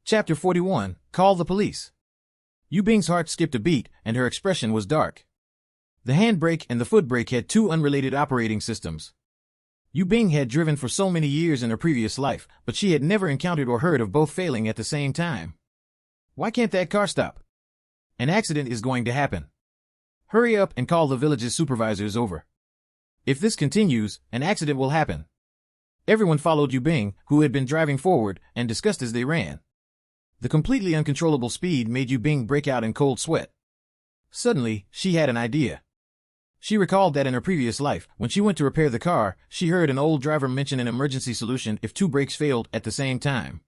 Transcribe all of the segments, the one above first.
Chapter 41, Call the Police. Yu Bing's heart skipped a beat, and her expression was dark. The handbrake and the footbrake had two unrelated operating systems. Yu Bing had driven for so many years in her previous life, but she had never encountered or heard of both failing at the same time. Why can't that car stop? An accident is going to happen. Hurry up and call the village's supervisors over. If this continues, an accident will happen. Everyone followed Yu Bing, who had been driving forward, and discussed as they ran. The completely uncontrollable speed made Yu Bing break out in cold sweat. Suddenly, she had an idea. She recalled that in her previous life, when she went to repair the car, she heard an old driver mention an emergency solution if two brakes failed at the same time.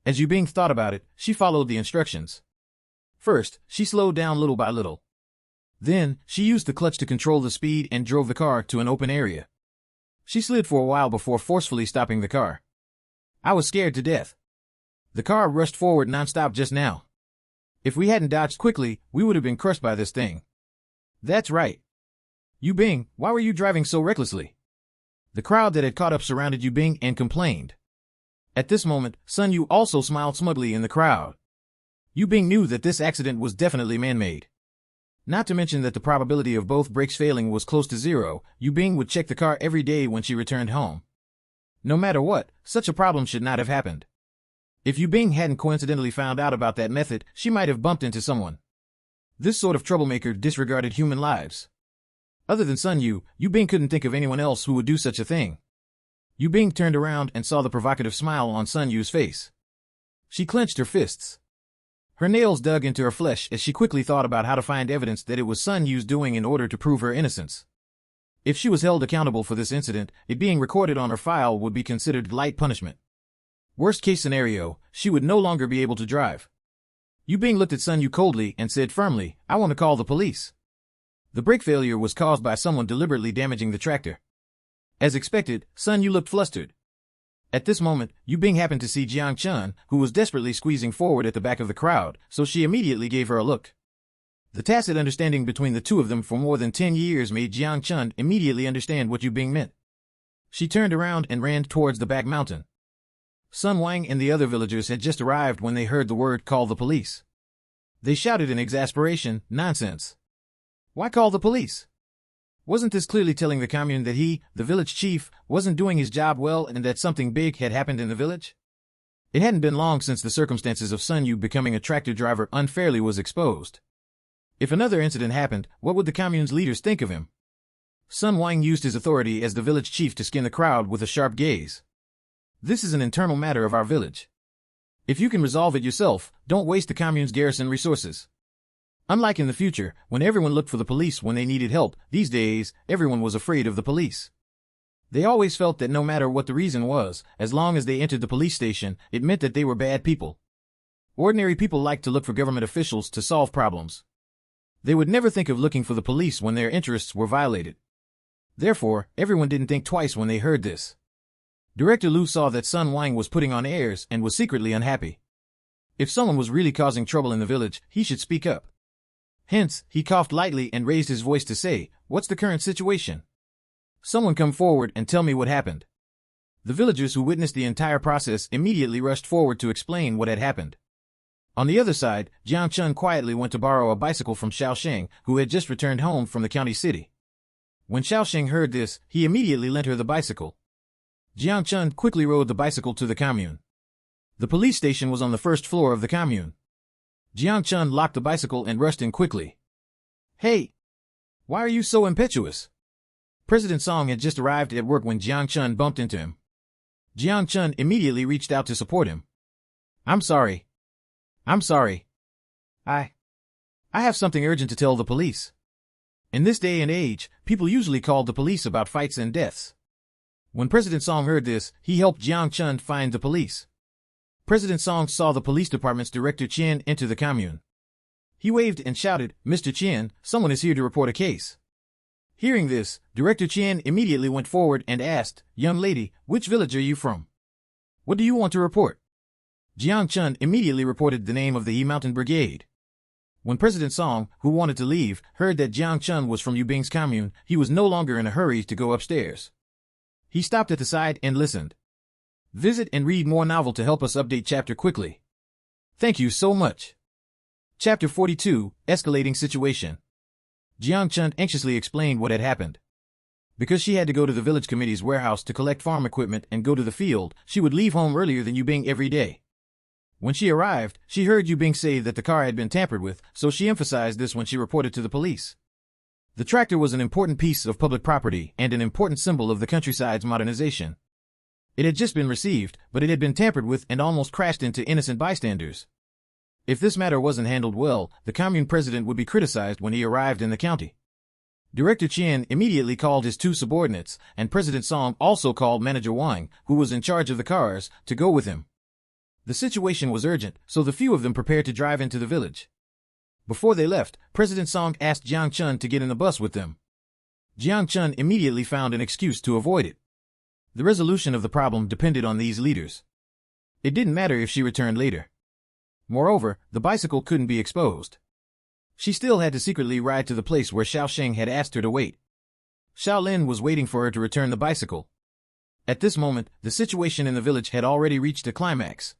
As Yu Bing thought about it, she followed the instructions. First, she slowed down little by little. Then, she used the clutch to control the speed and drove the car to an open area. She slid for a while before forcefully stopping the car. I was scared to death. The car rushed forward nonstop just now. If we hadn't dodged quickly, we would have been crushed by this thing. That's right. Yu Bing, why were you driving so recklessly? The crowd that had caught up surrounded Yu Bing and complained. At this moment, Sun Yu also smiled smugly in the crowd. Yu Bing knew that this accident was definitely man-made. Not to mention that the probability of both brakes failing was close to zero. Yu Bing would check the car every day when she returned home. No matter what, such a problem should not have happened. If Yu Bing hadn't coincidentally found out about that method, she might have bumped into someone. This sort of troublemaker disregarded human lives. Other than Sun Yu, Yu Bing couldn't think of anyone else who would do such a thing. Yu Bing turned around and saw the provocative smile on Sun Yu's face. She clenched her fists. Her nails dug into her flesh as she quickly thought about how to find evidence that it was Sun Yu's doing in order to prove her innocence. If she was held accountable for this incident, it being recorded on her file would be considered light punishment. Worst case scenario, she would no longer be able to drive. Yu Bing looked at Sun Yu coldly and said firmly, I want to call the police. The brake failure was caused by someone deliberately damaging the tractor. As expected, Sun Yu looked flustered. At this moment, Yu Bing happened to see Jiang Chun, who was desperately squeezing forward at the back of the crowd, so she immediately gave her a look. The tacit understanding between the two of them for more than 10 years made Jiang Chun immediately understand what Yu Bing meant. She turned around and ran towards the back mountain. Sun Wang and the other villagers had just arrived when they heard the word call the police. They shouted in exasperation, nonsense. Why call the police? Wasn't this clearly telling the commune that he, the village chief, wasn't doing his job well and that something big had happened in the village? It hadn't been long since the circumstances of Sun Yu becoming a tractor driver unfairly was exposed. If another incident happened, what would the commune's leaders think of him? Sun Wang used his authority as the village chief to skin the crowd with a sharp gaze. This is an internal matter of our village. If you can resolve it yourself, don't waste the commune's garrison resources. Unlike in the future, when everyone looked for the police when they needed help, these days, everyone was afraid of the police. They always felt that no matter what the reason was, as long as they entered the police station, it meant that they were bad people. Ordinary people liked to look for government officials to solve problems. They would never think of looking for the police when their interests were violated. Therefore, everyone didn't think twice when they heard this. Director Liu saw that Sun Wang was putting on airs and was secretly unhappy. If someone was really causing trouble in the village, he should speak up. Hence, he coughed lightly and raised his voice to say, What's the current situation? Someone come forward and tell me what happened. The villagers who witnessed the entire process immediately rushed forward to explain what had happened. On the other side, Jiang Chun quietly went to borrow a bicycle from Xiaosheng, who had just returned home from the county city. When Xiaosheng heard this, he immediately lent her the bicycle. Jiang Chun quickly rode the bicycle to the commune. The police station was on the first floor of the commune. Jiang Chun locked the bicycle and rushed in quickly. Hey! Why are you so impetuous? President Song had just arrived at work when Jiang Chun bumped into him. Jiang Chun immediately reached out to support him. I'm sorry. I have something urgent to tell the police. In this day and age, people usually call the police about fights and deaths. When President Song heard this, he helped Jiang Chun find the police. President Song saw the police department's Director Qian enter the commune. He waved and shouted, Mr. Qian, someone is here to report a case. Hearing this, Director Qian immediately went forward and asked, Young lady, which village are you from? What do you want to report? Jiang Chun immediately reported the name of the He Mountain Brigade. When President Song, who wanted to leave, heard that Jiang Chun was from Yu Bing's commune, he was no longer in a hurry to go upstairs. He stopped at the side and listened. Visit and read more novel to help us update chapter quickly. Thank you so much. Chapter 42, Escalating Situation. Jiang Chun anxiously explained what had happened. Because she had to go to the village committee's warehouse to collect farm equipment and go to the field, she would leave home earlier than Yu Bing every day. When she arrived, she heard Yu Bing say that the car had been tampered with, so she emphasized this when she reported to the police. The tractor was an important piece of public property and an important symbol of the countryside's modernization. It had just been received, but it had been tampered with and almost crashed into innocent bystanders. If this matter wasn't handled well, the commune president would be criticized when he arrived in the county. Director Qian immediately called his two subordinates, and President Song also called Manager Wang, who was in charge of the cars, to go with him. The situation was urgent, so the few of them prepared to drive into the village. Before they left, President Song asked Jiang Chun to get in the bus with them. Jiang Chun immediately found an excuse to avoid it. The resolution of the problem depended on these leaders. It didn't matter if she returned later. Moreover, the bicycle couldn't be exposed. She still had to secretly ride to the place where Xiao Sheng had asked her to wait. Xiao Lin was waiting for her to return the bicycle. At this moment, the situation in the village had already reached a climax.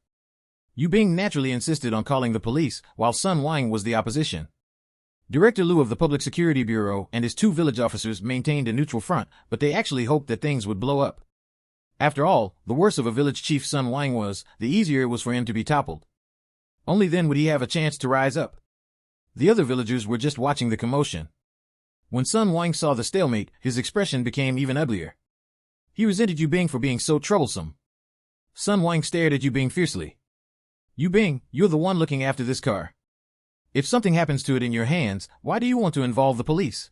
Yu Bing naturally insisted on calling the police, while Sun Wang was the opposition. Director Liu of the Public Security Bureau and his two village officers maintained a neutral front, but they actually hoped that things would blow up. After all, the worse of a village chief Sun Wang was, the easier it was for him to be toppled. Only then would he have a chance to rise up. The other villagers were just watching the commotion. When Sun Wang saw the stalemate, his expression became even uglier. He resented Yu Bing for being so troublesome. Sun Wang stared at Yu Bing fiercely. Yu Bing, you're the one looking after this car. If something happens to it in your hands, why do you want to involve the police?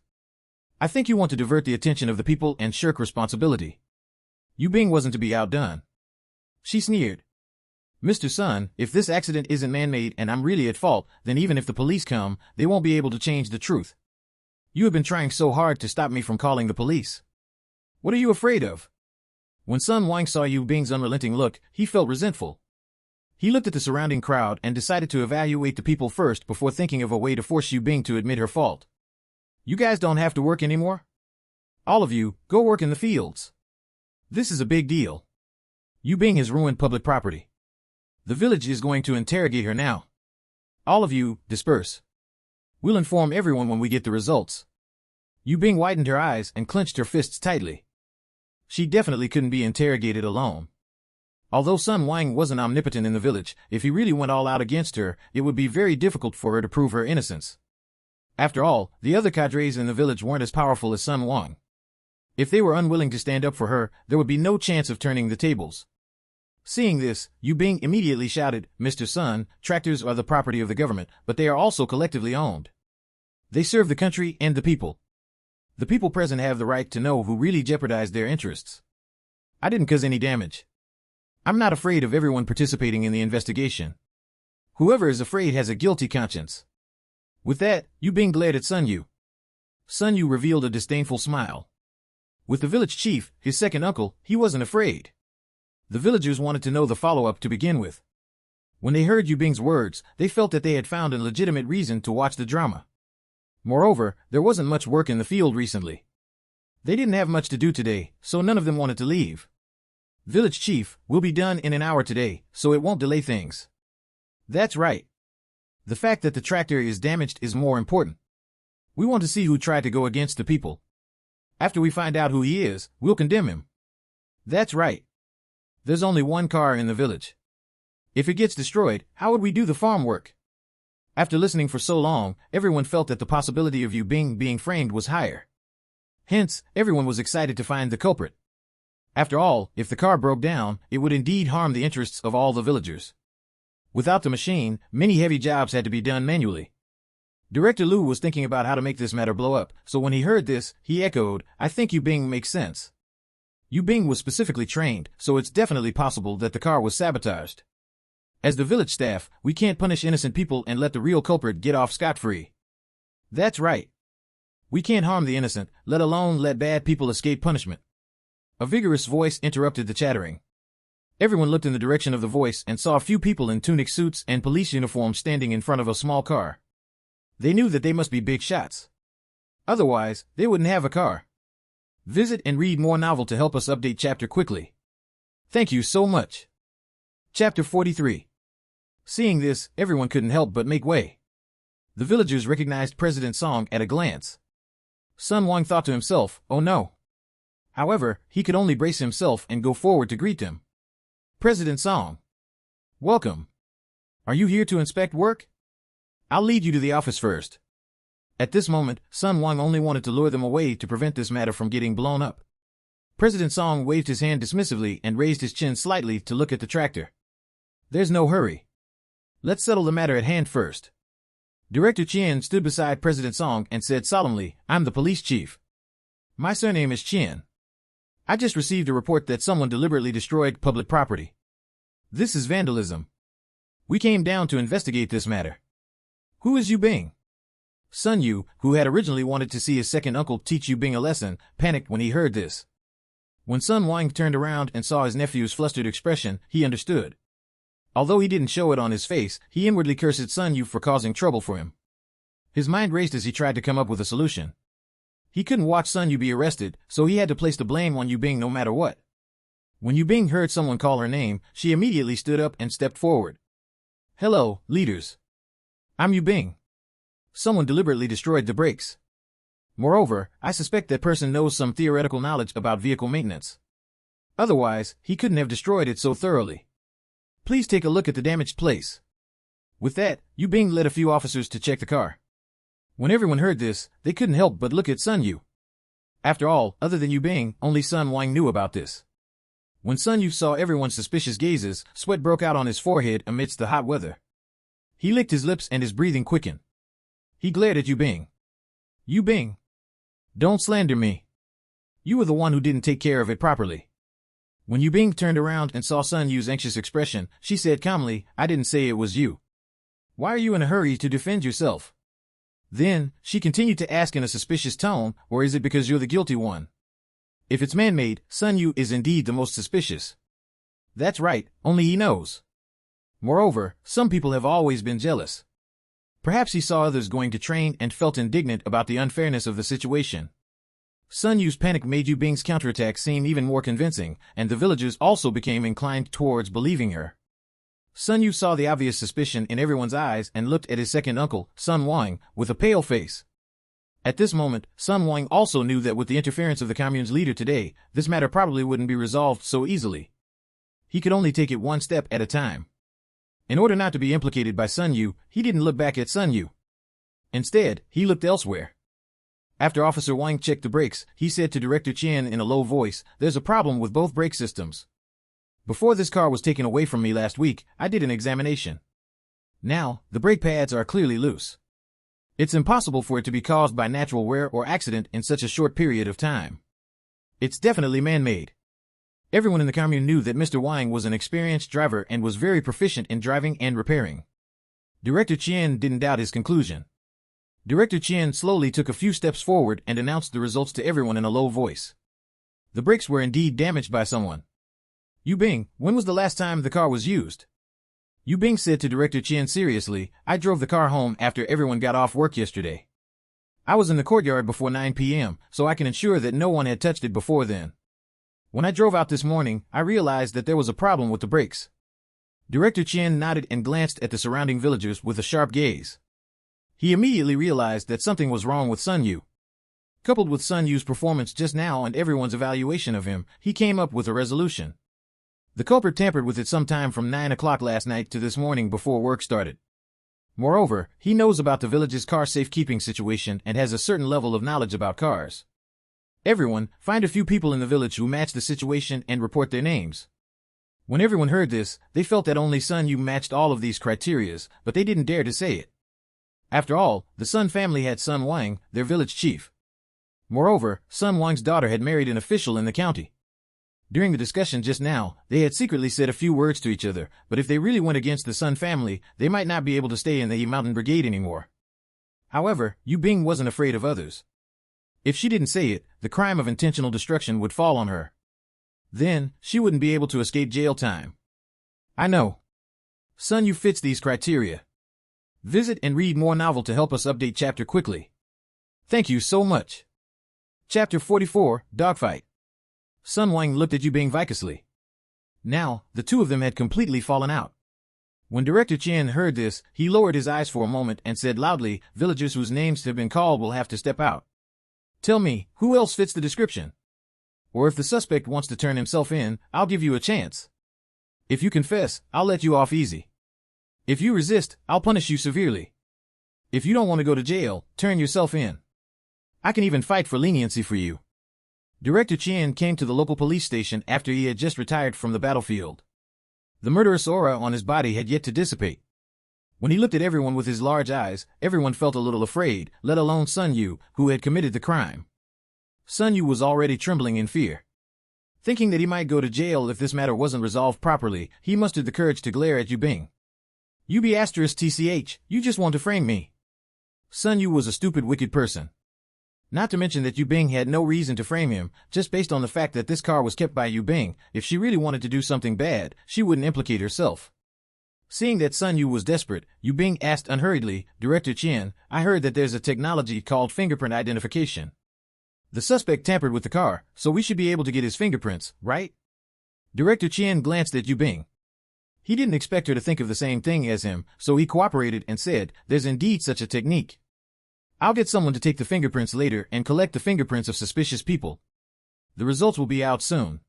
I think you want to divert the attention of the people and shirk responsibility. Yu Bing wasn't to be outdone. She sneered. Mr. Sun, if this accident isn't man-made and I'm really at fault, then even if the police come, they won't be able to change the truth. You have been trying so hard to stop me from calling the police. What are you afraid of? When Sun Wang saw Yu Bing's unrelenting look, he felt resentful. He looked at the surrounding crowd and decided to evaluate the people first before thinking of a way to force Yu Bing to admit her fault. You guys don't have to work anymore? All of you, go work in the fields. This is a big deal. Yu Bing has ruined public property. The village is going to interrogate her now. All of you, disperse. We'll inform everyone when we get the results. Yu Bing widened her eyes and clenched her fists tightly. She definitely couldn't be interrogated alone. Although Sun Wang wasn't omnipotent in the village, if he really went all out against her, it would be very difficult for her to prove her innocence. After all, the other cadres in the village weren't as powerful as Sun Wang. If they were unwilling to stand up for her, there would be no chance of turning the tables. Seeing this, Yu Bing immediately shouted, Mr. Sun, tractors are the property of the government, but they are also collectively owned. They serve the country and the people. The people present have the right to know who really jeopardized their interests. I didn't cause any damage. I'm not afraid of everyone participating in the investigation. Whoever is afraid has a guilty conscience. With that, Yu Bing glared at Sun Yu. Sun Yu revealed a disdainful smile. With the village chief, his second uncle, he wasn't afraid. The villagers wanted to know the follow-up to begin with. When they heard Yu Bing's words, they felt that they had found a legitimate reason to watch the drama. Moreover, there wasn't much work in the field recently. They didn't have much to do today, so none of them wanted to leave. Village chief, we'll be done in an hour today, so it won't delay things. That's right. The fact that the tractor is damaged is more important. We want to see who tried to go against the people. After we find out who he is, we'll condemn him. That's right. There's only one car in the village. If it gets destroyed, how would we do the farm work? After listening for so long, everyone felt that the possibility of Yu Bing being framed was higher. Hence, everyone was excited to find the culprit. After all, if the car broke down, it would indeed harm the interests of all the villagers. Without the machine, many heavy jobs had to be done manually. Director Liu was thinking about how to make this matter blow up, so when he heard this, he echoed, I think Yu Bing makes sense. Yu Bing was specifically trained, so it's definitely possible that the car was sabotaged. As the village staff, we can't punish innocent people and let the real culprit get off scot-free. That's right. We can't harm the innocent, let alone let bad people escape punishment. A vigorous voice interrupted the chattering. Everyone looked in the direction of the voice and saw a few people in tunic suits and police uniforms standing in front of a small car. They knew that they must be big shots. Otherwise, they wouldn't have a car. Visit and read more novel to help us update chapter quickly. Thank you so much. Chapter 43. Seeing this, everyone couldn't help but make way. The villagers recognized President Song at a glance. Sun Wang thought to himself, oh no. However, he could only brace himself and go forward to greet them. President Song. Welcome. Are you here to inspect work? I'll lead you to the office first. At this moment, Sun Wang only wanted to lure them away to prevent this matter from getting blown up. President Song waved his hand dismissively and raised his chin slightly to look at the tractor. There's no hurry. Let's settle the matter at hand first. Director Chen stood beside President Song and said solemnly, I'm the police chief. My surname is Chen. I just received a report that someone deliberately destroyed public property. This is vandalism. We came down to investigate this matter. Who is Yu Bing? Sun Yu, who had originally wanted to see his second uncle teach Yu Bing a lesson, panicked when he heard this. When Sun Wang turned around and saw his nephew's flustered expression, he understood. Although he didn't show it on his face, he inwardly cursed Sun Yu for causing trouble for him. His mind raced as he tried to come up with a solution. He couldn't watch Sun Yu be arrested, so he had to place the blame on Yu Bing no matter what. When Yu Bing heard someone call her name, she immediately stood up and stepped forward. Hello, leaders. I'm Yu Bing. Someone deliberately destroyed the brakes. Moreover, I suspect that person knows some theoretical knowledge about vehicle maintenance. Otherwise, he couldn't have destroyed it so thoroughly. Please take a look at the damaged place. With that, Yu Bing led a few officers to check the car. When everyone heard this, they couldn't help but look at Sun Yu. After all, other than Yu Bing, only Sun Wang knew about this. When Sun Yu saw everyone's suspicious gazes, sweat broke out on his forehead amidst the hot weather. He licked his lips and his breathing quickened. He glared at Yu Bing. Yu Bing. Don't slander me. You were the one who didn't take care of it properly. When Yu Bing turned around and saw Sun Yu's anxious expression, she said calmly, I didn't say it was you. Why are you in a hurry to defend yourself? Then, she continued to ask in a suspicious tone, or is it because you're the guilty one? If it's man-made, Sun Yu is indeed the most suspicious. That's right, only he knows. Moreover, some people have always been jealous. Perhaps he saw others going to train and felt indignant about the unfairness of the situation. Sun Yu's panic made Yu Bing's counterattack seem even more convincing, and the villagers also became inclined towards believing her. Sun Yu saw the obvious suspicion in everyone's eyes and looked at his second uncle, Sun Wang, with a pale face. At this moment, Sun Wang also knew that with the interference of the commune's leader today, this matter probably wouldn't be resolved so easily. He could only take it one step at a time. In order not to be implicated by Sun Yu, he didn't look back at Sun Yu. Instead, he looked elsewhere. After Officer Wang checked the brakes, he said to Director Chen in a low voice, there's a problem with both brake systems. Before this car was taken away from me last week, I did an examination. Now, the brake pads are clearly loose. It's impossible for it to be caused by natural wear or accident in such a short period of time. It's definitely man-made. Everyone in the commune knew that Mr. Wang was an experienced driver and was very proficient in driving and repairing. Director Chen didn't doubt his conclusion. Director Chen slowly took a few steps forward and announced the results to everyone in a low voice. The brakes were indeed damaged by someone. Yu Bing, when was the last time the car was used? Yu Bing said to Director Chen seriously, I drove the car home after everyone got off work yesterday. I was in the courtyard before 9 p.m., so I can ensure that no one had touched it before then. When I drove out this morning, I realized that there was a problem with the brakes. Director Chen nodded and glanced at the surrounding villagers with a sharp gaze. He immediately realized that something was wrong with Sun Yu. Coupled with Sun Yu's performance just now and everyone's evaluation of him, he came up with a resolution. The culprit tampered with it sometime from 9 o'clock last night to this morning before work started. Moreover, he knows about the village's car safekeeping situation and has a certain level of knowledge about cars. Everyone, find a few people in the village who match the situation and report their names. When everyone heard this, they felt that only Sun Yu matched all of these criterias, but they didn't dare to say it. After all, the Sun family had Sun Wang, their village chief. Moreover, Sun Wang's daughter had married an official in the county. During the discussion just now, they had secretly said a few words to each other, but if they really went against the Sun family, they might not be able to stay in the Mountain Brigade anymore. However, Yu Bing wasn't afraid of others. If she didn't say it, the crime of intentional destruction would fall on her. Then, she wouldn't be able to escape jail time. I know. Sun Yu fits these criteria. Visit and read more novel to help us update chapter quickly. Thank you so much. Chapter 44, Dogfight. Sun Wang looked at Yu Bing viciously. Now, the two of them had completely fallen out. When Director Chen heard this, he lowered his eyes for a moment and said loudly, "Villagers whose names have been called will have to step out. Tell me, who else fits the description? Or if the suspect wants to turn himself in, I'll give you a chance. If you confess, I'll let you off easy. If you resist, I'll punish you severely. If you don't want to go to jail, turn yourself in. I can even fight for leniency for you." Director Chen came to the local police station after he had just retired from the battlefield. The murderous aura on his body had yet to dissipate. When he looked at everyone with his large eyes, everyone felt a little afraid, let alone Sun Yu, who had committed the crime. Sun Yu was already trembling in fear. Thinking that he might go to jail if this matter wasn't resolved properly, he mustered the courage to glare at Yu Bing. "You be asterisk TCH, you just want to frame me." Sun Yu was a stupid, wicked person. Not to mention that Yu Bing had no reason to frame him, just based on the fact that this car was kept by Yu Bing. If she really wanted to do something bad, she wouldn't implicate herself. Seeing that Sun Yu was desperate, Yu Bing asked unhurriedly, "Director Chen, I heard that there's a technology called fingerprint identification. The suspect tampered with the car, so we should be able to get his fingerprints, right?" Director Chen glanced at Yu Bing. He didn't expect her to think of the same thing as him, so he cooperated and said, "There's indeed such a technique. I'll get someone to take the fingerprints later and collect the fingerprints of suspicious people. The results will be out soon."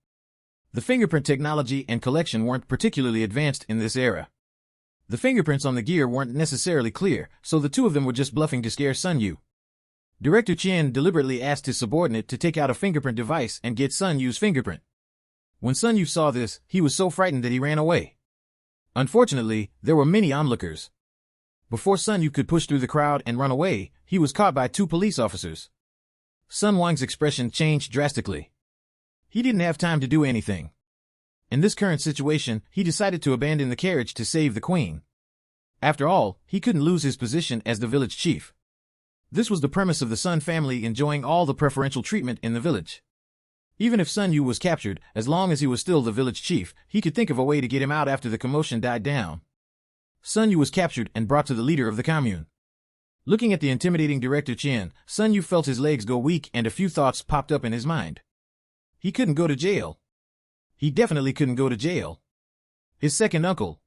The fingerprint technology and collection weren't particularly advanced in this era. The fingerprints on the gear weren't necessarily clear, so the two of them were just bluffing to scare Sun Yu. Director Chen deliberately asked his subordinate to take out a fingerprint device and get Sun Yu's fingerprint. When Sun Yu saw this, he was so frightened that he ran away. Unfortunately, there were many onlookers. Before Sun Yu could push through the crowd and run away, he was caught by two police officers. Sun Wang's expression changed drastically. He didn't have time to do anything. In this current situation, he decided to abandon the carriage to save the queen. After all, he couldn't lose his position as the village chief. This was the premise of the Sun family enjoying all the preferential treatment in the village. Even if Sun Yu was captured, as long as he was still the village chief, he could think of a way to get him out after the commotion died down. Sun Yu was captured and brought to the leader of the commune. Looking at the intimidating Director Chen, Sun Yu felt his legs go weak and a few thoughts popped up in his mind. He couldn't go to jail. He definitely couldn't go to jail. His second uncle.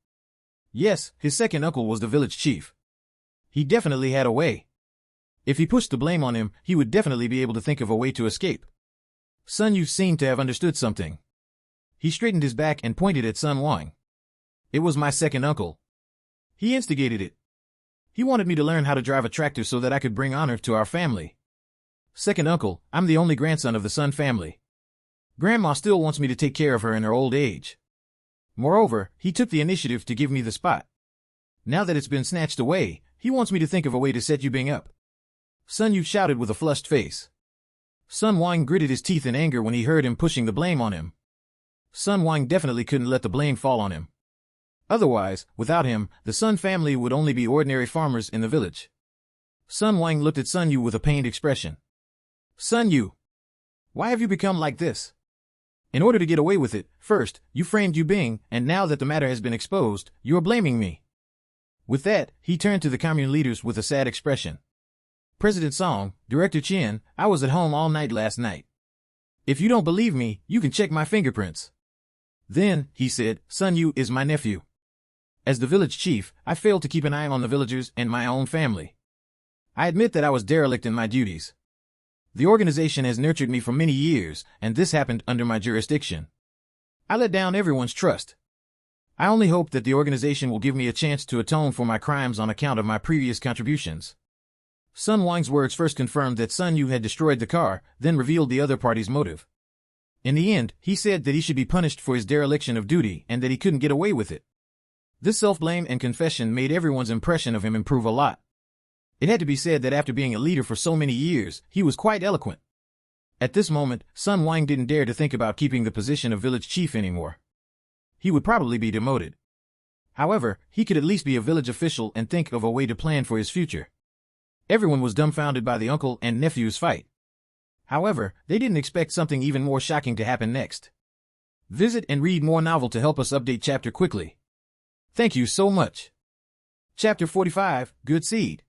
Yes, his second uncle was the village chief. He definitely had a way. If he pushed the blame on him, he would definitely be able to think of a way to escape. Sun Yu seemed to have understood something. He straightened his back and pointed at Sun Wang. "It was my second uncle. He instigated it. He wanted me to learn how to drive a tractor so that I could bring honor to our family. Second uncle, I'm the only grandson of the Sun family. Grandma still wants me to take care of her in her old age. Moreover, he took the initiative to give me the spot. Now that it's been snatched away, he wants me to think of a way to set Yu Bing up." Sun Yu shouted with a flushed face. Sun Wang gritted his teeth in anger when he heard him pushing the blame on him. Sun Wang definitely couldn't let the blame fall on him. Otherwise, without him, the Sun family would only be ordinary farmers in the village. Sun Wang looked at Sun Yu with a pained expression. "Sun Yu, why have you become like this? In order to get away with it, first, you framed Yu Bing, and now that the matter has been exposed, you are blaming me." With that, he turned to the commune leaders with a sad expression. "President Song, Director Chen, I was at home all night last night. If you don't believe me, you can check my fingerprints." Then, he said, "Sun Yu is my nephew. As the village chief, I failed to keep an eye on the villagers and my own family. I admit that I was derelict in my duties. The organization has nurtured me for many years, and this happened under my jurisdiction. I let down everyone's trust. I only hope that the organization will give me a chance to atone for my crimes on account of my previous contributions." Sun Wang's words first confirmed that Sun Yu had destroyed the car, then revealed the other party's motive. In the end, he said that he should be punished for his dereliction of duty and that he couldn't get away with it. This self-blame and confession made everyone's impression of him improve a lot. It had to be said that after being a leader for so many years, he was quite eloquent. At this moment, Sun Wang didn't dare to think about keeping the position of village chief anymore. He would probably be demoted. However, he could at least be a village official and think of a way to plan for his future. Everyone was dumbfounded by the uncle and nephew's fight. However, they didn't expect something even more shocking to happen next. Visit and read more novel to help us update chapter quickly. Thank you so much. Chapter 45, Good Seed.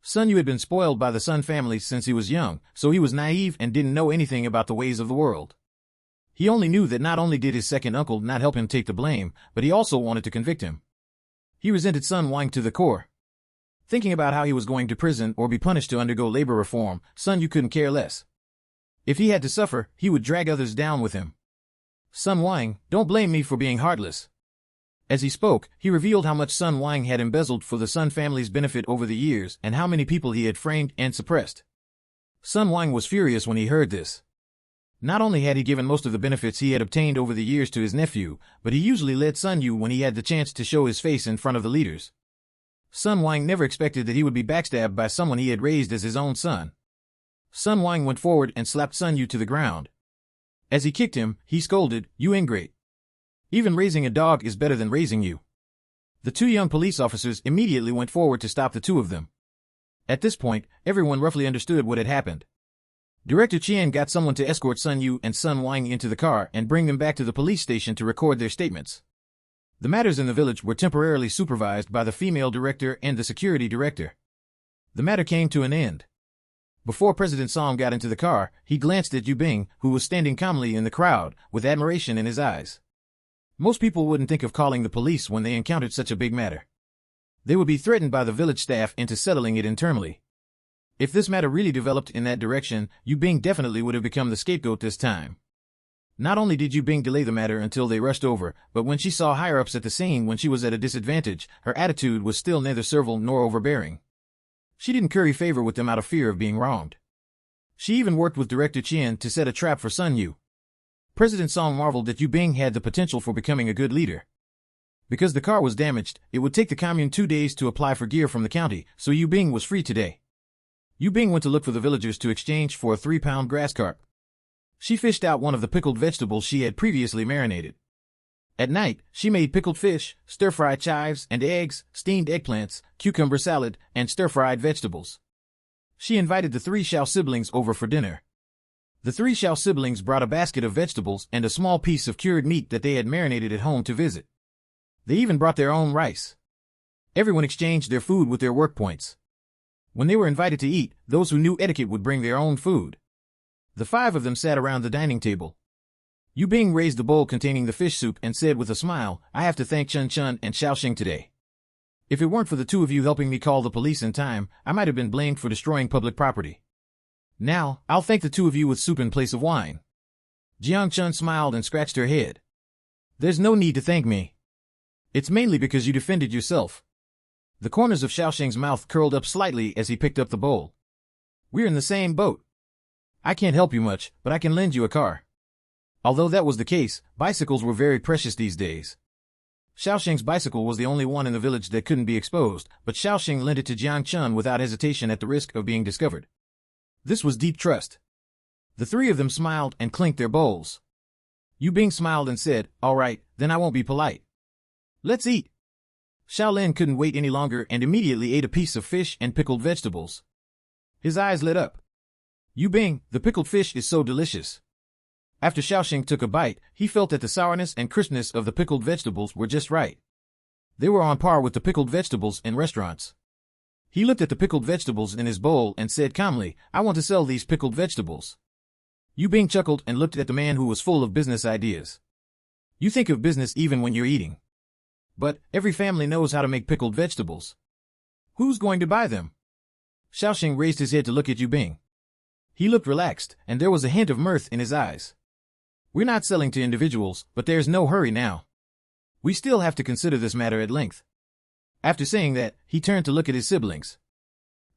Sun Yu had been spoiled by the Sun family since he was young, so he was naive and didn't know anything about the ways of the world. He only knew that not only did his second uncle not help him take the blame, but he also wanted to convict him. He resented Sun Wang to the core. Thinking about how he was going to prison or be punished to undergo labor reform, Sun Yu couldn't care less. If he had to suffer, he would drag others down with him. Sun Wang, don't blame me for being heartless. As he spoke, he revealed how much Sun Wang had embezzled for the Sun family's benefit over the years and how many people he had framed and suppressed. Sun Wang was furious when he heard this. Not only had he given most of the benefits he had obtained over the years to his nephew, but he usually led Sun Yu when he had the chance to show his face in front of the leaders. Sun Wang never expected that he would be backstabbed by someone he had raised as his own son. Sun Wang went forward and slapped Sun Yu to the ground. As he kicked him, he scolded, "You ingrate. Even raising a dog is better than raising you." The two young police officers immediately went forward to stop the two of them. At this point, everyone roughly understood what had happened. Director Qian got someone to escort Sun Yu and Sun Wang into the car and bring them back to the police station to record their statements. The matters in the village were temporarily supervised by the female director and the security director. The matter came to an end. Before President Song got into the car, he glanced at Yu Bing, who was standing calmly in the crowd, with admiration in his eyes. Most people wouldn't think of calling the police when they encountered such a big matter. They would be threatened by the village staff into settling it internally. If this matter really developed in that direction, Yu Bing definitely would have become the scapegoat this time. Not only did Yu Bing delay the matter until they rushed over, but when she saw higher-ups at the scene when she was at a disadvantage, her attitude was still neither servile nor overbearing. She didn't curry favor with them out of fear of being wronged. She even worked with Director Qian to set a trap for Sun Yu. President Song marveled that Yu Bing had the potential for becoming a good leader. Because the car was damaged, it would take the commune 2 days to apply for gear from the county, so Yu Bing was free today. Yu Bing went to look for the villagers to exchange for a 3-pound grass carp. She fished out one of the pickled vegetables she had previously marinated. At night, she made pickled fish, stir-fried chives and eggs, steamed eggplants, cucumber salad, and stir-fried vegetables. She invited the 3 Xiao siblings over for dinner. The 3 Xiao siblings brought a basket of vegetables and a small piece of cured meat that they had marinated at home to visit. They even brought their own rice. Everyone exchanged their food with their work points. When they were invited to eat, those who knew etiquette would bring their own food. The 5 of them sat around the dining table. Yu Bing raised the bowl containing the fish soup and said with a smile, "I have to thank Chun Chun and Xiaoxing today. If it weren't for the 2 of you helping me call the police in time, I might have been blamed for destroying public property. Now, I'll thank the 2 of you with soup in place of wine." Jiang Chun smiled and scratched her head. "There's no need to thank me. It's mainly because you defended yourself." The corners of Xiaoxing's mouth curled up slightly as he picked up the bowl. "We're in the same boat. I can't help you much, but I can lend you a car." Although that was the case, bicycles were very precious these days. Xiaoxing's bicycle was the only one in the village that couldn't be exposed, but Xiaoxing lent it to Jiang Chun without hesitation at the risk of being discovered. This was deep trust. The 3 of them smiled and clinked their bowls. Yu Bing smiled and said, "All right, then I won't be polite. Let's eat." Shaolin couldn't wait any longer and immediately ate a piece of fish and pickled vegetables. His eyes lit up. "Yu Bing, the pickled fish is so delicious." After Xiaoxing took a bite, he felt that the sourness and crispness of the pickled vegetables were just right. They were on par with the pickled vegetables in restaurants. He looked at the pickled vegetables in his bowl and said calmly, "I want to sell these pickled vegetables." Yu Bing chuckled and looked at the man who was full of business ideas. "You think of business even when you're eating. But every family knows how to make pickled vegetables. Who's going to buy them?" Xiaoxing raised his head to look at Yu Bing. He looked relaxed, and there was a hint of mirth in his eyes. "We're not selling to individuals, but there's no hurry now. We still have to consider this matter at length." After saying that, he turned to look at his siblings.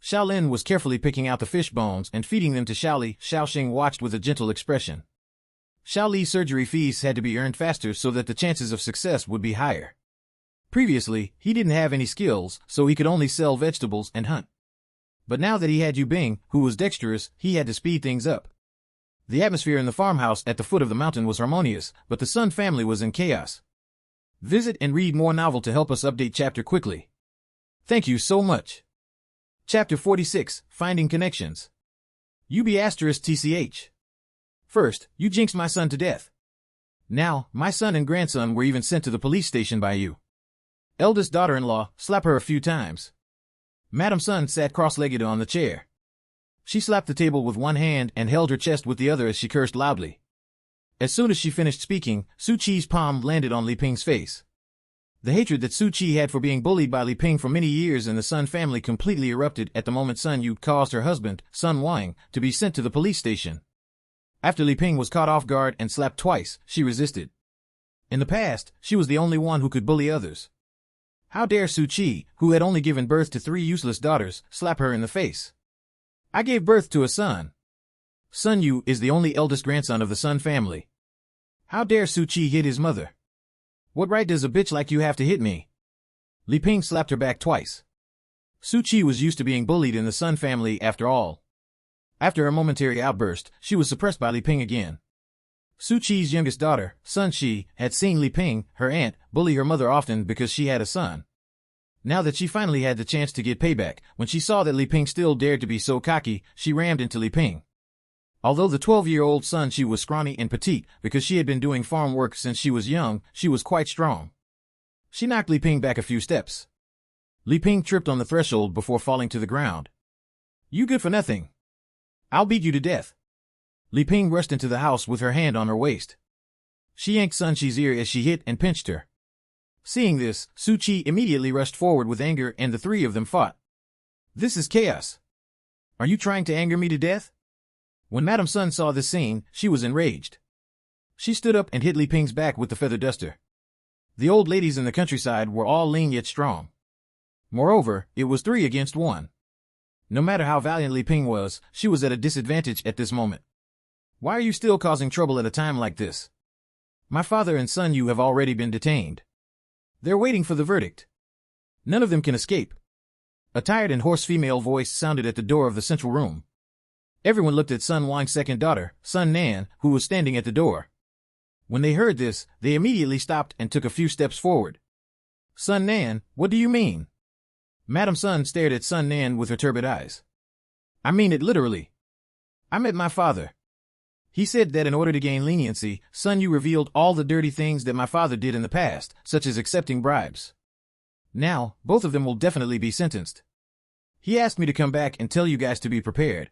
Shaolin was carefully picking out the fish bones and feeding them to Xiaoli. Xiaoxing watched with a gentle expression. Xiaoli's surgery fees had to be earned faster so that the chances of success would be higher. Previously, he didn't have any skills, so he could only sell vegetables and hunt. But now that he had Yu Bing, who was dexterous, he had to speed things up. The atmosphere in the farmhouse at the foot of the mountain was harmonious, but the Sun family was in chaos. Visit and read more novel to help us update chapter quickly. Thank you so much. Chapter 46, Finding Connections. UB*TCH. First, you jinxed my son to death. Now, my son and grandson were even sent to the police station by you. Eldest daughter-in-law, slap her a few times. Madam Sun sat cross-legged on the chair. She slapped the table with one hand and held her chest with the other as she cursed loudly. As soon as she finished speaking, Su Qi's palm landed on Li Ping's face. The hatred that Su Qi had for being bullied by Li Ping for many years in the Sun family completely erupted at the moment Sun Yu caused her husband, Sun Wang, to be sent to the police station. After Li Ping was caught off guard and slapped twice, she resisted. In the past, she was the only one who could bully others. How dare Su Qi, who had only given birth to 3 useless daughters, slap her in the face? I gave birth to a son. Sun Yu is the only eldest grandson of the Sun family. How dare Su Qi hit his mother? What right does a bitch like you have to hit me? Li Ping slapped her back twice. Su Qi was used to being bullied in the Sun family after all. After a momentary outburst, she was suppressed by Li Ping again. Su Qi's youngest daughter, Sun Qi, had seen Li Ping, her aunt, bully her mother often because she had a son. Now that she finally had the chance to get payback, when she saw that Li Ping still dared to be so cocky, she rammed into Li Ping. Although the 12-year-old Sun Qi was scrawny and petite because she had been doing farm work since she was young, she was quite strong. She knocked Li Ping back a few steps. Li Ping tripped on the threshold before falling to the ground. You good for nothing. I'll beat you to death. Li Ping rushed into the house with her hand on her waist. She yanked Sun Qi's ear as she hit and pinched her. Seeing this, Su Qi immediately rushed forward with anger and the 3 of them fought. This is chaos. Are you trying to anger me to death? When Madame Sun saw this scene, she was enraged. She stood up and hit Li Ping's back with the feather duster. The old ladies in the countryside were all lean yet strong. Moreover, it was 3 against 1. No matter how valiant Li Ping was, she was at a disadvantage at this moment. Why are you still causing trouble at a time like this? My father and Sun Yu have already been detained. They're waiting for the verdict. None of them can escape. A tired and hoarse female voice sounded at the door of the central room. Everyone looked at Sun Wang's second daughter, Sun Nan, who was standing at the door. When they heard this, they immediately stopped and took a few steps forward. Sun Nan, what do you mean? Madame Sun stared at Sun Nan with her turbid eyes. I mean it literally. I met my father. He said that in order to gain leniency, Sun Yu revealed all the dirty things that my father did in the past, such as accepting bribes. Now, both of them will definitely be sentenced. He asked me to come back and tell you guys to be prepared.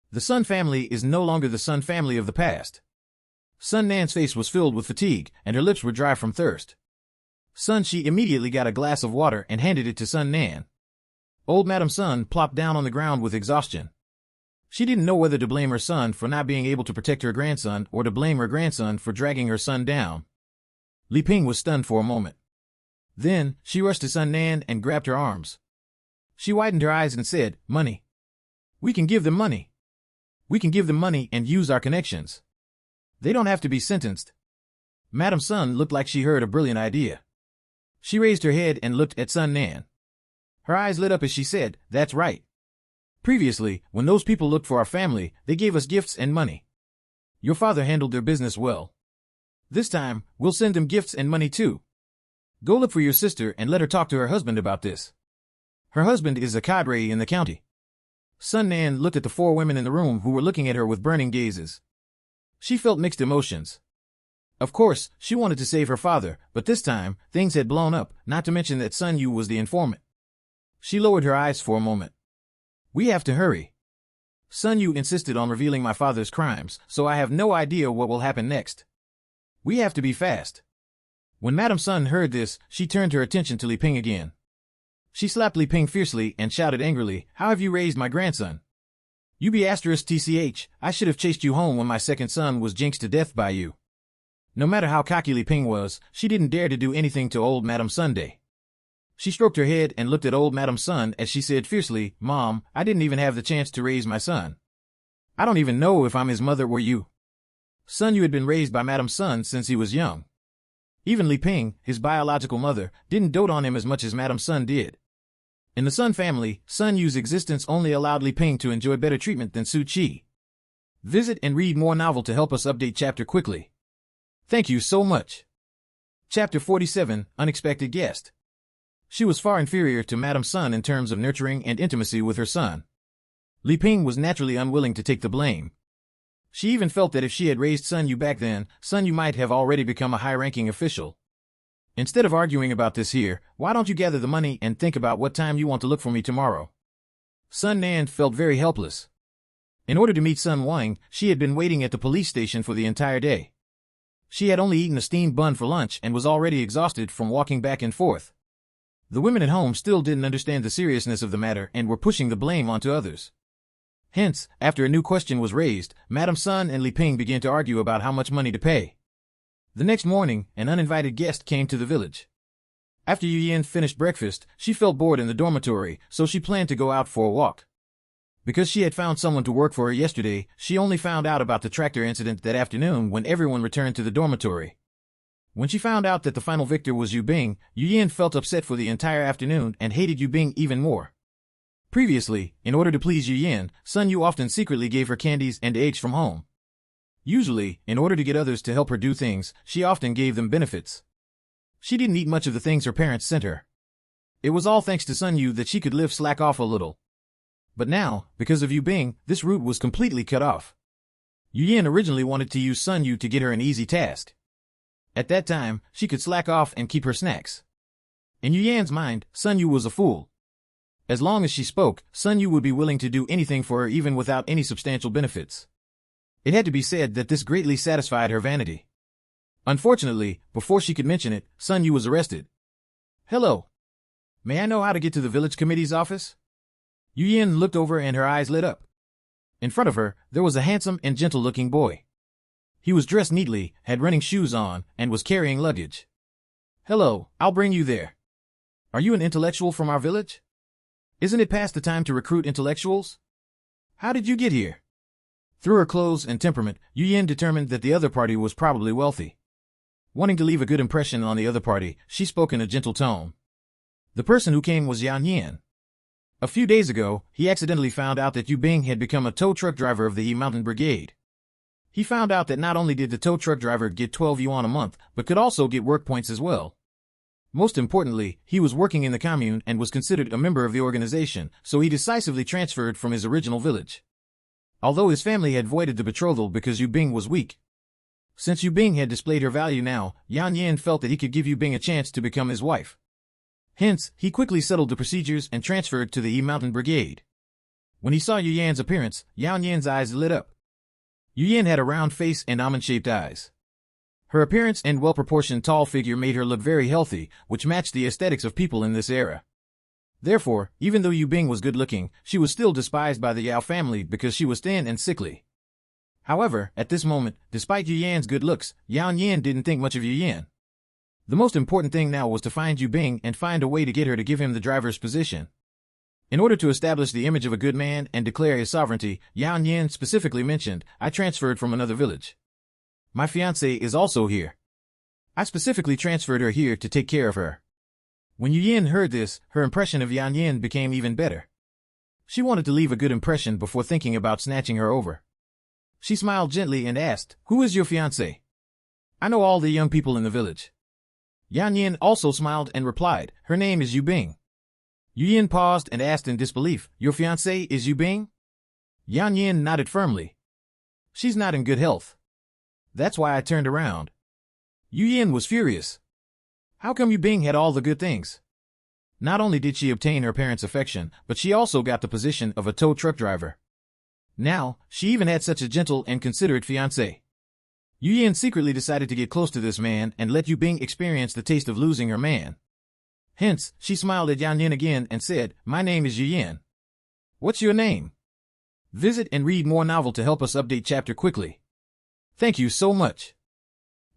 The Sun family is no longer the Sun family of the past. Sun Nan's face was filled with fatigue, and her lips were dry from thirst. Sun Qi immediately got a glass of water and handed it to Sun Nan. Old Madame Sun plopped down on the ground with exhaustion. She didn't know whether to blame her son for not being able to protect her grandson or to blame her grandson for dragging her son down. Li Ping was stunned for a moment. Then, she rushed to Sun Nan and grabbed her arms. She widened her eyes and said, Money. We can give them money. We can give them money and use our connections. They don't have to be sentenced. Madame Sun looked like she heard a brilliant idea. She raised her head and looked at Sun Nan. Her eyes lit up as she said, That's right. Previously, when those people looked for our family, they gave us gifts and money. Your father handled their business well. This time, we'll send them gifts and money too. Go look for your sister and let her talk to her husband about this. Her husband is a cadre in the county. Sun Nan looked at the 4 women in the room who were looking at her with burning gazes. She felt mixed emotions. Of course, she wanted to save her father, but this time, things had blown up, not to mention that Sun Yu was the informant. She lowered her eyes for a moment. We have to hurry. Sun Yu insisted on revealing my father's crimes, so I have no idea what will happen next. We have to be fast. When Madame Sun heard this, she turned her attention to Li Ping again. She slapped Li Ping fiercely and shouted angrily, How have you raised my grandson? You be *tch, I should have chased you home when my second son was jinxed to death by you. No matter how cocky Li Ping was, she didn't dare to do anything to old Madame Sunday. She stroked her head and looked at old Madame Sun as she said fiercely, Mom, I didn't even have the chance to raise my son. I don't even know if I'm his mother or you. Sun Yu had been raised by Madame Sun since he was young. Even Li Ping, his biological mother, didn't dote on him as much as Madame Sun did. In the Sun family, Sun Yu's existence only allowed Li Ping to enjoy better treatment than Su Qi. Visit and read more novel to help us update chapter quickly. Thank you so much. Chapter 47, Unexpected Guest. She was far inferior to Madame Sun in terms of nurturing and intimacy with her son. Li Ping was naturally unwilling to take the blame. She even felt that if she had raised Sun Yu back then, Sun Yu might have already become a high-ranking official. Instead of arguing about this here, why don't you gather the money and think about what time you want to look for me tomorrow? Sun Nan felt very helpless. In order to meet Sun Wang, she had been waiting at the police station for the entire day. She had only eaten a steamed bun for lunch and was already exhausted from walking back and forth. The women at home still didn't understand the seriousness of the matter and were pushing the blame onto others. Hence, after a new question was raised, Madam Sun and Li Ping began to argue about how much money to pay. The next morning, an uninvited guest came to the village. After Yu Yin finished breakfast, she felt bored in the dormitory, so she planned to go out for a walk. Because she had found someone to work for her yesterday, she only found out about the tractor incident that afternoon when everyone returned to the dormitory. When she found out that the final victor was Yu Bing, Yu Yin felt upset for the entire afternoon and hated Yu Bing even more. Previously, in order to please Yu Yin, Sun Yu often secretly gave her candies and eggs from home. Usually, in order to get others to help her do things, she often gave them benefits. She didn't eat much of the things her parents sent her. It was all thanks to Sun Yu that she could live slack off a little. But now, because of Yu Bing, this route was completely cut off. Yu Yin originally wanted to use Sun Yu to get her an easy task. At that time, she could slack off and keep her snacks. In Yu Yan's mind, Sun Yu was a fool. As long as she spoke, Sun Yu would be willing to do anything for her even without any substantial benefits. It had to be said that this greatly satisfied her vanity. Unfortunately, before she could mention it, Sun Yu was arrested. "Hello. May I know how to get to the village committee's office?" Yu Yin looked over and her eyes lit up. In front of her, there was a handsome and gentle-looking boy. He was dressed neatly, had running shoes on, and was carrying luggage. "Hello, I'll bring you there. Are you an intellectual from our village? Isn't it past the time to recruit intellectuals? How did you get here?" Through her clothes and temperament, Yu Yin determined that the other party was probably wealthy. Wanting to leave a good impression on the other party, she spoke in a gentle tone. The person who came was Yan Yin. A few days ago, he accidentally found out that Yu Bing had become a tow truck driver of the Yi Mountain Brigade. He found out that not only did the tow truck driver get 12 yuan a month, but could also get work points as well. Most importantly, he was working in the commune and was considered a member of the organization, so he decisively transferred from his original village. Although his family had voided the betrothal because Yu Bing was weak. Since Yu Bing had displayed her value now, Yan Yin felt that he could give Yu Bing a chance to become his wife. Hence, he quickly settled the procedures and transferred to the Yi Mountain Brigade. When he saw Yu Yan's appearance, Yan Yin's eyes lit up. Yu Yin had a round face and almond-shaped eyes. Her appearance and well-proportioned tall figure made her look very healthy, which matched the aesthetics of people in this era. Therefore, even though Yu Bing was good-looking, she was still despised by the Yao family because she was thin and sickly. However, at this moment, despite Yu Yan's good looks, Yan Yin didn't think much of Yu Yin. The most important thing now was to find Yu Bing and find a way to get her to give him the driver's position. In order to establish the image of a good man and declare his sovereignty, Yan Yin specifically mentioned, "I transferred from another village. My fiance is also here. I specifically transferred her here to take care of her." When Yu Yin heard this, her impression of Yan Yin became even better. She wanted to leave a good impression before thinking about snatching her over. She smiled gently and asked, "Who is your fiancé? I know all the young people in the village." Yan Yin also smiled and replied, "Her name is Yu Bing." Yu Yin paused and asked in disbelief, "Your fiancé is Yu Bing?" Yan Yin nodded firmly. "She's not in good health. That's why I turned around." Yu Yin was furious. How come Yu Bing had all the good things? Not only did she obtain her parents' affection, but she also got the position of a tow truck driver. Now, she even had such a gentle and considerate fiancé. Yu Yin secretly decided to get close to this man and let Yu Bing experience the taste of losing her man. Hence, she smiled at Yan Yin again and said, "My name is Yu Yin. What's your name?" Visit and read more novel to help us update chapter quickly. Thank you so much.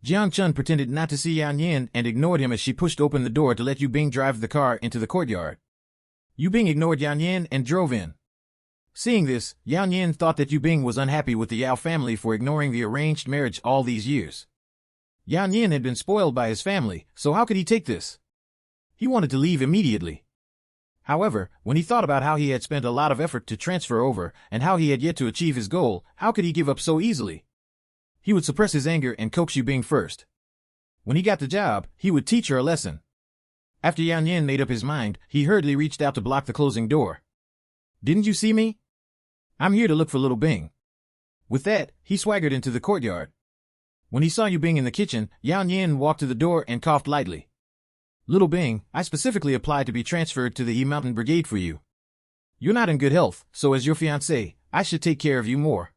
Jiang Chun pretended not to see Yan Yin and ignored him as she pushed open the door to let Yu Bing drive the car into the courtyard. Yu Bing ignored Yan Yin and drove in. Seeing this, Yan Yin thought that Yu Bing was unhappy with the Yao family for ignoring the arranged marriage all these years. Yan Yin had been spoiled by his family, so how could he take this? He wanted to leave immediately. However, when he thought about how he had spent a lot of effort to transfer over and how he had yet to achieve his goal, how could he give up so easily? He would suppress his anger and coax Yu Bing first. When he got the job, he would teach her a lesson. After Yan Yin made up his mind, he hurriedly reached out to block the closing door. "Didn't you see me? I'm here to look for little Bing." With that, he swaggered into the courtyard. When he saw Yu Bing in the kitchen, Yan Yin walked to the door and coughed lightly. "Little Bing, I specifically applied to be transferred to the Yi Mountain Brigade for you. You're not in good health, so as your fiancé, I should take care of you more."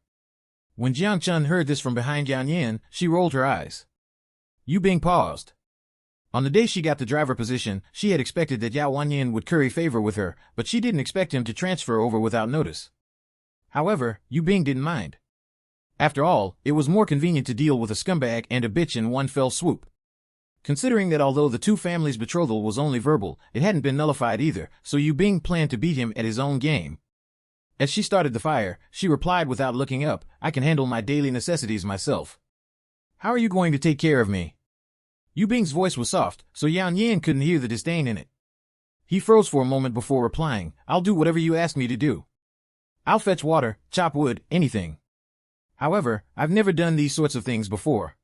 When Jiang Chun heard this from behind Yan Yin, she rolled her eyes. Yu Bing paused. On the day she got the driver position, she had expected that Yao Wanyin would curry favor with her, but she didn't expect him to transfer over without notice. However, Yu Bing didn't mind. After all, it was more convenient to deal with a scumbag and a bitch in one fell swoop. Considering that although the two families' betrothal was only verbal, it hadn't been nullified either, so Yu Bing planned to beat him at his own game. As she started the fire, she replied without looking up, "I can handle my daily necessities myself. How are you going to take care of me?" Yu Bing's voice was soft, so Yan Yan couldn't hear the disdain in it. He froze for a moment before replying, "I'll do whatever you ask me to do. I'll fetch water, chop wood, anything. However, I've never done these sorts of things before.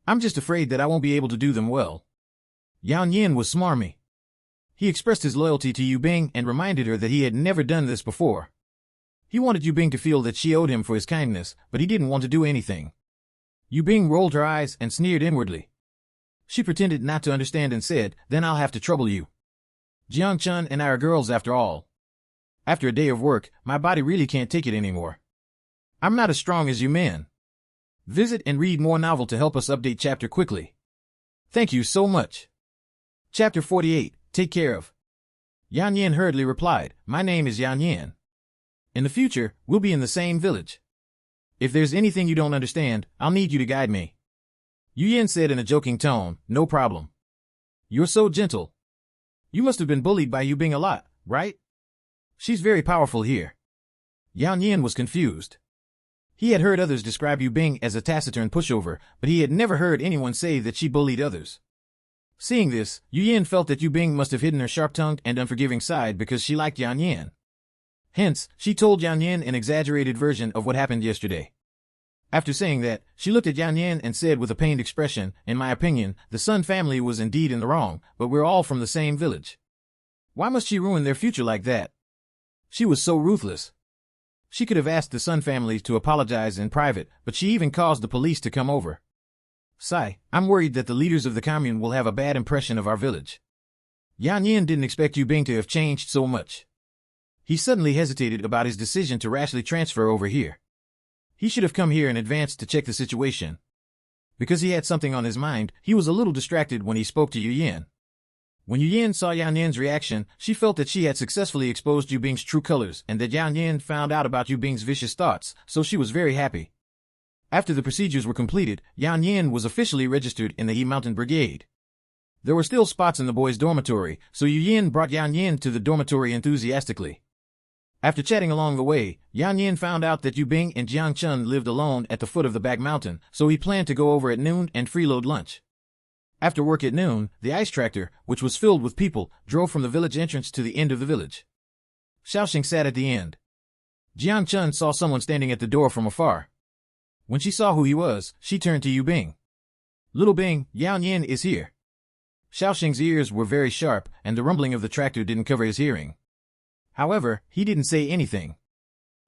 I'm just afraid that I won't be able to do them well." Yan Yan was smarmy. He expressed his loyalty to Yu Bing and reminded her that he had never done this before. He wanted Yu Bing to feel that she owed him for his kindness, but he didn't want to do anything. Yu Bing rolled her eyes and sneered inwardly. She pretended not to understand and said, "Then I'll have to trouble you. Jiang Chun and I are girls after all. After a day of work, my body really can't take it anymore. I'm not as strong as you men. Visit and read more novel to help us update chapter quickly. Thank you so much." Chapter 48, Take Care of. Yan Yan hurriedly replied, "My name is Yan Yan. In the future, we'll be in the same village. If there's anything you don't understand, I'll need you to guide me." Yu Yin said in a joking tone, "No problem. You're so gentle. You must have been bullied by Yu Bing a lot, right? She's very powerful here." Yan Yin was confused. He had heard others describe Yu Bing as a taciturn pushover, but he had never heard anyone say that she bullied others. Seeing this, Yu Yin felt that Yu Bing must have hidden her sharp-tongued and unforgiving side because she liked Yan Yan. Hence, she told Yan Yan an exaggerated version of what happened yesterday. After saying that, she looked at Yan Yan and said with a pained expression, "In my opinion, the Sun family was indeed in the wrong, but we're all from the same village. Why must she ruin their future like that?" She was so ruthless. She could have asked the Sun family to apologize in private, but she even caused the police to come over. "Sigh, I'm worried that the leaders of the commune will have a bad impression of our village." Yan Yan didn't expect Yu Bing to have changed so much. He suddenly hesitated about his decision to rashly transfer over here. He should have come here in advance to check the situation. Because he had something on his mind, he was a little distracted when he spoke to Yu Yin. When Yu Yin saw Yan Yan's reaction, she felt that she had successfully exposed Yu Bing's true colors and that Yan Yan found out about Yu Bing's vicious thoughts, so she was very happy. After the procedures were completed, Yan Yan was officially registered in the He Mountain Brigade. There were still spots in the boys' dormitory, so Yu Yin brought Yan Yan to the dormitory enthusiastically. After chatting along the way, Yan Yan found out that Yu Bing and Jiang Chun lived alone at the foot of the back mountain, so he planned to go over at noon and freeload lunch. After work at noon, the ice tractor, which was filled with people, drove from the village entrance to the end of the village. Xiaoxing sat at the end. Jiang Chun saw someone standing at the door from afar. When she saw who he was, she turned to Yu Bing. "Little Bing, Yan Yan is here." Xiaoxing's ears were very sharp, and the rumbling of the tractor didn't cover his hearing. However, he didn't say anything.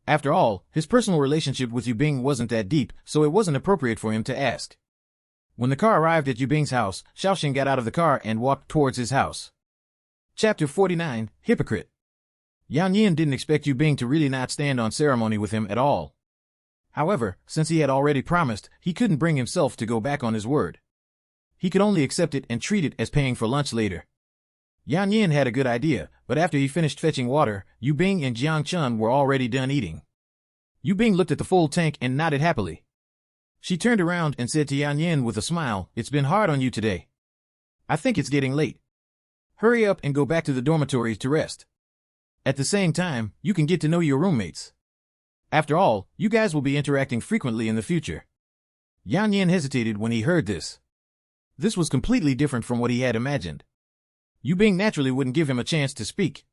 After all, his personal relationship with Yu Bing wasn't that deep, so it wasn't appropriate for him to ask. When the car arrived at Yu Bing's house, Xiaoxing got out of the car and walked towards his house. Chapter 49, Hypocrite. Yan Yan didn't expect Yu Bing to really not stand on ceremony with him at all. However, since he had already promised, he couldn't bring himself to go back on his word. He could only accept it and treat it as paying for lunch later. Yan Yan had a good idea, but after he finished fetching water, Yu Bing and Jiang Chun were already done eating. Yu Bing looked at the full tank and nodded happily. She turned around and said to Yan Yan with a smile, "It's been hard on you today. I think it's getting late. Hurry up and go back to the dormitory to rest. At the same time, you can get to know your roommates. After all, you guys will be interacting frequently in the future." Yan Yan hesitated when he heard this. This was completely different from what he had imagined. Yu Bing naturally wouldn't give him a chance to speak.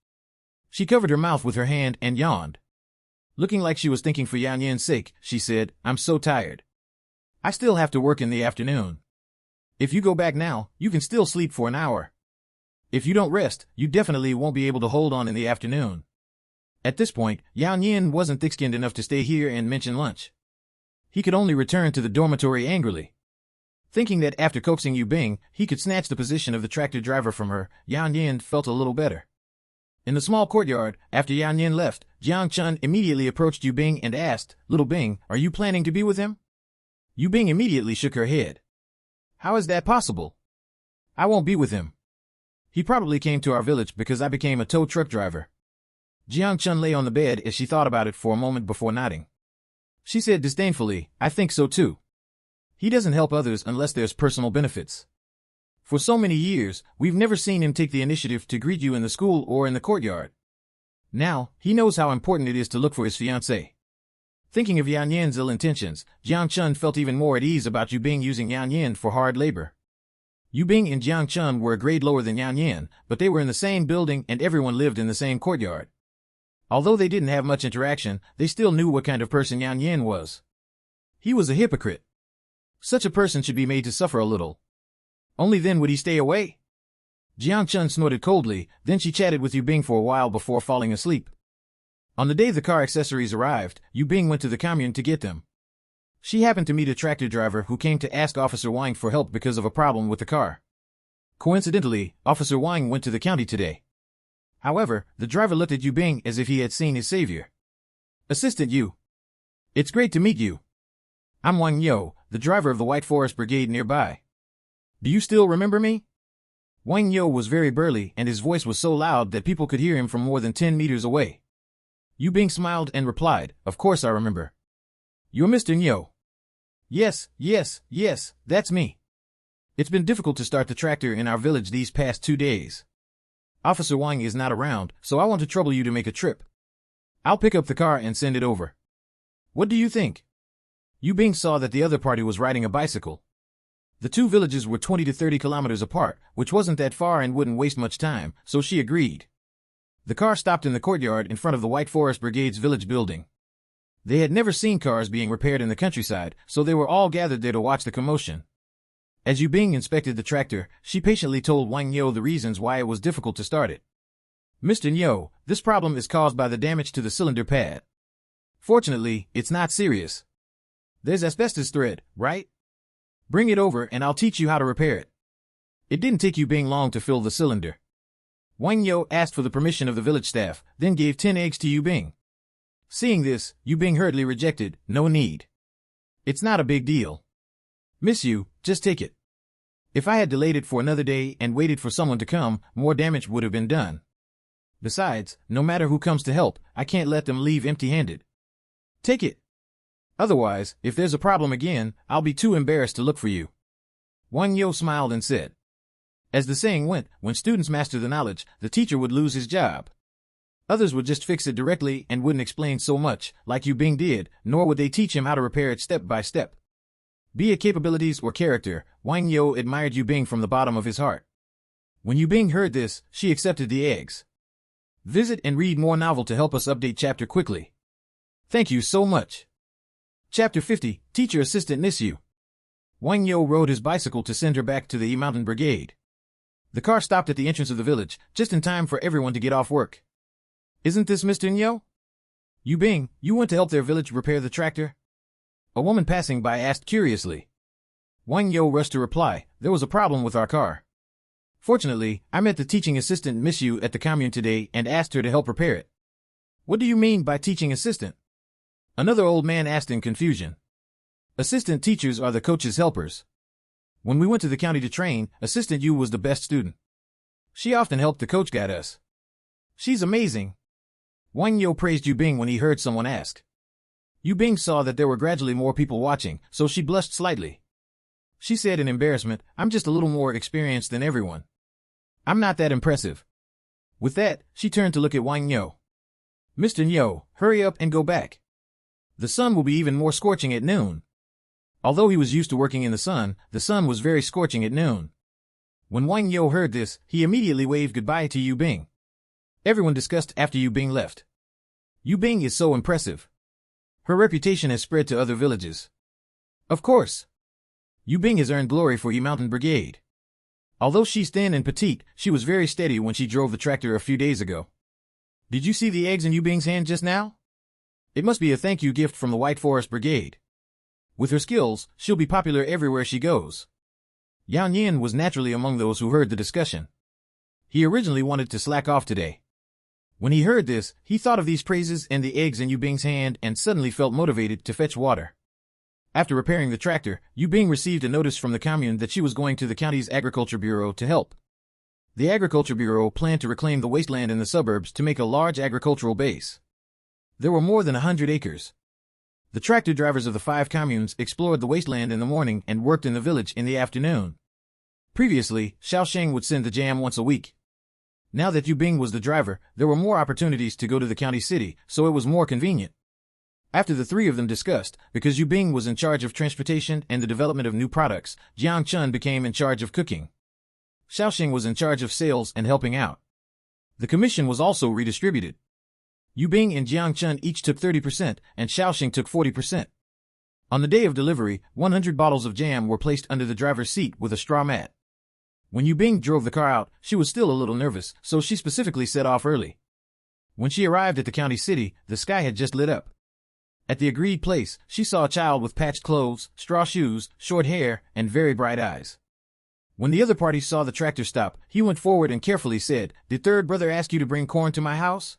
She covered her mouth with her hand and yawned. Looking like she was thinking for Yan Yan's sake, she said, "I'm so tired. I still have to work in the afternoon. If you go back now, you can still sleep for an hour. If you don't rest, you definitely won't be able to hold on in the afternoon." At this point, Yan Yan wasn't thick-skinned enough to stay here and mention lunch. He could only return to the dormitory angrily. Thinking that after coaxing Yu Bing, he could snatch the position of the tractor driver from her, Yan Yan felt a little better. In the small courtyard, after Yan Yan left, Jiang Chun immediately approached Yu Bing and asked, "Little Bing, are you planning to be with him?" Yu Bing immediately shook her head. How is that possible? I won't be with him. He probably came to our village because I became a tow truck driver. Jiang Chun lay on the bed as she thought about it for a moment before nodding. She said disdainfully, I think so too. He doesn't help others unless there's personal benefits. For so many years, we've never seen him take the initiative to greet you in the school or in the courtyard. Now, he knows how important it is to look for his fiancée. Thinking of Yan Yan's ill intentions, Jiang Chun felt even more at ease about Yu Bing using Yan Yan for hard labor. Yu Bing and Jiang Chun were a grade lower than Yan Yan, but they were in the same building and everyone lived in the same courtyard. Although they didn't have much interaction, they still knew what kind of person Yan Yan was. He was a hypocrite. Such a person should be made to suffer a little. Only then would he stay away. Jiang Chun snorted coldly, then she chatted with Yu Bing for a while before falling asleep. On the day the car accessories arrived, Yu Bing went to the commune to get them. She happened to meet a tractor driver who came to ask Officer Wang for help because of a problem with the car. Coincidentally, Officer Wang went to the county today. However, the driver looked at Yu Bing as if he had seen his savior. Assistant Yu. It's great to meet you. I'm Wang Yo, the driver of the White Forest Brigade nearby. Do you still remember me? Wang Yo was very burly and his voice was so loud that people could hear him from more than 10 meters away. Yu Bing smiled and replied, Of course I remember. You're Mr. Nyo. Yes, that's me. It's been difficult to start the tractor in our village these past 2 days. Officer Wang is not around, so I want to trouble you to make a trip. I'll pick up the car and send it over. What do you think? Yu Bing saw that the other party was riding a bicycle. The two villages were 20 to 30 kilometers apart, which wasn't that far and wouldn't waste much time, so she agreed. The car stopped in the courtyard in front of the White Forest Brigade's village building. They had never seen cars being repaired in the countryside, so they were all gathered there to watch the commotion. As Yu Bing inspected the tractor, she patiently told Wang Yo the reasons why it was difficult to start it. Mr. Yo, this problem is caused by the damage to the cylinder pad. Fortunately, it's not serious. There's asbestos thread, right? Bring it over and I'll teach you how to repair it. It didn't take Yu Bing long to fill the cylinder. Wang Yo asked for the permission of the village staff, then gave 10 eggs to Yu Bing. Seeing this, Yu Bing hurriedly rejected, no need. It's not a big deal. Miss you, just take it. If I had delayed it for another day and waited for someone to come, more damage would have been done. Besides, no matter who comes to help, I can't let them leave empty-handed. Take it. Otherwise, if there's a problem again, I'll be too embarrassed to look for you. Wang Yo smiled and said. As the saying went, when students master the knowledge, the teacher would lose his job. Others would just fix it directly and wouldn't explain so much, like Yu Bing did, nor would they teach him how to repair it step by step. Be it capabilities or character, Wang Yo admired Yu Bing from the bottom of his heart. When Yu Bing heard this, she accepted the eggs. Visit and read more novel to help us update chapter quickly. Thank you so much. Chapter 50, Teacher Assistant Miss You. Wang Yo rode his bicycle to send her back to the E Mountain Brigade. The car stopped at the entrance of the village, just in time for everyone to get off work. Isn't this Mr. Nyo? Yu Bing, you went to help their village repair the tractor? A woman passing by asked curiously. Wang Yo rushed to reply, there was a problem with our car. Fortunately, I met the teaching assistant Miss Yu at the commune today and asked her to help repair it. What do you mean by teaching assistant? Another old man asked in confusion. Assistant teachers are the coach's helpers. When we went to the county to train, Assistant Yu was the best student. She often helped the coach guide us. She's amazing. Wang Yo praised Yu Bing when he heard someone ask. Yu Bing saw that there were gradually more people watching, so she blushed slightly. She said in embarrassment, I'm just a little more experienced than everyone. I'm not that impressive. With that, she turned to look at Wang Yo. Mr. Nyo, hurry up and go back. The sun will be even more scorching at noon. Although he was used to working in the sun was very scorching at noon. When Wang Yo heard this, he immediately waved goodbye to Yu Bing. Everyone discussed after Yu Bing left. Yu Bing is so impressive. Her reputation has spread to other villages. Of course. Yu Bing has earned glory for E Mountain Brigade. Although she's thin and petite, she was very steady when she drove the tractor a few days ago. Did you see the eggs in Yu Bing's hand just now? It must be a thank you gift from the White Forest Brigade. With her skills, she'll be popular everywhere she goes. Yan Yin was naturally among those who heard the discussion. He originally wanted to slack off today. When he heard this, he thought of these praises and the eggs in Yu Bing's hand and suddenly felt motivated to fetch water. After repairing the tractor, Yu Bing received a notice from the commune that she was going to the county's agriculture bureau to help. The agriculture bureau planned to reclaim the wasteland in the suburbs to make a large agricultural base. There were more than 100 acres. The tractor drivers of the 5 communes explored the wasteland in the morning and worked in the village in the afternoon. Previously, Xiaosheng would send the jam once a week. Now that Yu Bing was the driver, there were more opportunities to go to the county city, so it was more convenient. After the 3 of them discussed, because Yu Bing was in charge of transportation and the development of new products, Jiang Chun became in charge of cooking. Xiaosheng was in charge of sales and helping out. The commission was also redistributed. Yu Bing and Jiang Chun each took 30%, and Xiaosheng took 40%. On the day of delivery, 100 bottles of jam were placed under the driver's seat with a straw mat. When Yu Bing drove the car out, she was still a little nervous, so she specifically set off early. When she arrived at the county city, the sky had just lit up. At the agreed place, she saw a child with patched clothes, straw shoes, short hair, and very bright eyes. When the other party saw the tractor stop, he went forward and carefully said, "Did third brother ask you to bring corn to my house?"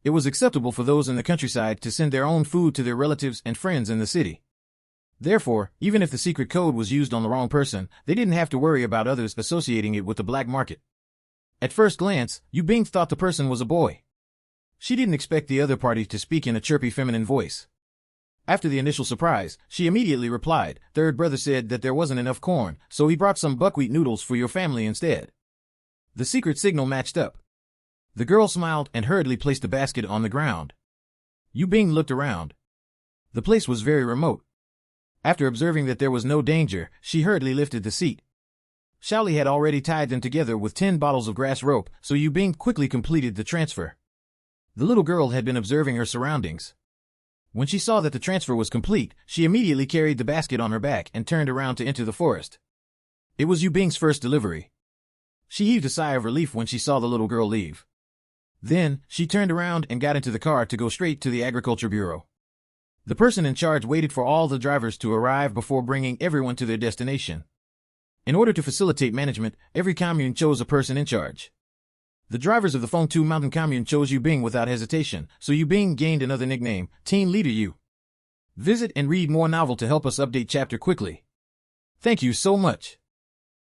It was acceptable for those in the countryside to send their own food to their relatives and friends in the city. Therefore, even if the secret code was used on the wrong person, they didn't have to worry about others associating it with the black market. At first glance, Yu Bing thought the person was a boy. She didn't expect the other party to speak in a chirpy feminine voice. After the initial surprise, she immediately replied, "Third brother said that there wasn't enough corn, so he brought some buckwheat noodles for your family instead." The secret signal matched up. The girl smiled and hurriedly placed the basket on the ground. Yu Bing looked around. The place was very remote. After observing that there was no danger, she hurriedly lifted the seat. Xiaoli had already tied them together with 10 bottles of grass rope, so Yu Bing quickly completed the transfer. The little girl had been observing her surroundings. When she saw that the transfer was complete, she immediately carried the basket on her back and turned around to enter the forest. It was Yu Bing's first delivery. She heaved a sigh of relief when she saw the little girl leave. Then, she turned around and got into the car to go straight to the agriculture bureau. The person in charge waited for all the drivers to arrive before bringing everyone to their destination. In order to facilitate management, every commune chose a person in charge. The drivers of the Fengtu Mountain Commune chose Yu Bing without hesitation, so Yu Bing gained another nickname, Team Leader Yu. Visit and read more novel to help us update chapter quickly. Thank you so much.